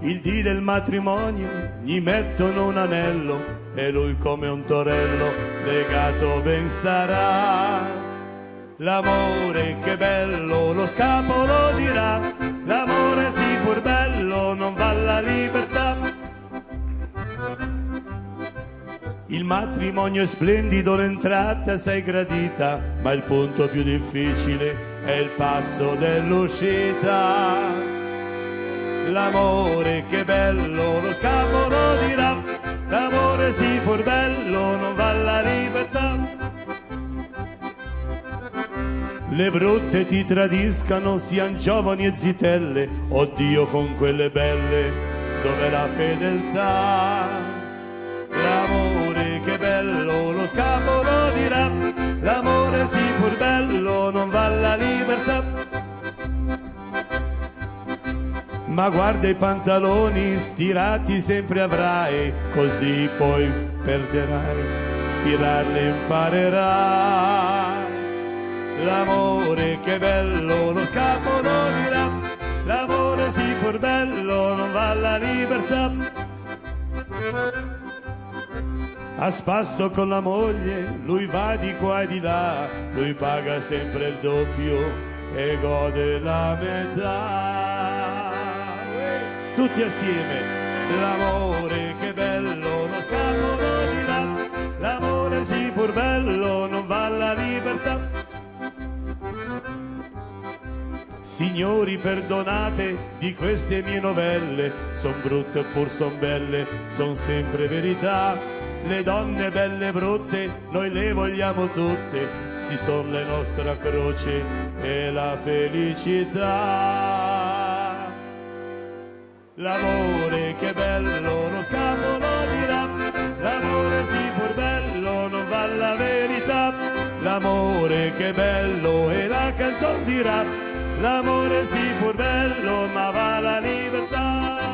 Il dì del matrimonio gli mettono un anello e lui come un torello legato ben sarà. L'amore che bello, lo scapolo dirà, l'amore sì pur bello non va la libertà. Il matrimonio è splendido, l'entrata sei gradita, ma il punto più difficile è il passo dell'uscita. L'amore che bello, lo scapolo dirà, l'amore sì pur bello non va la libertà. Le brutte ti tradiscano, sian giovani e zitelle, oddio con quelle belle, dov'è la fedeltà? L'amore che bello, lo scapolo dirà, l'amore sì pur bello non va la libertà. Ma guarda i pantaloni, stirati sempre avrai, così poi perderai, stirarli imparerai. L'amore che bello, lo scapolo dirà, l'amore sì pur bello non va la libertà. A spasso con la moglie, lui va di qua e di là, lui paga sempre il doppio e gode la metà. Tutti assieme, l'amore che bello, lo scapolo dirà, l'amore sì pur bello non va la libertà. Signori perdonate di queste mie novelle, son brutte pur son belle, son sempre verità. Le donne belle e brutte noi le vogliamo tutte, si son le nostra croce e la felicità. L'amore che bello, lo scapolo dirà, l'amore sì pur bello non va la verità. L'amore che bello e la canzone dirà, l'amore sì pur bello ma va la libertà.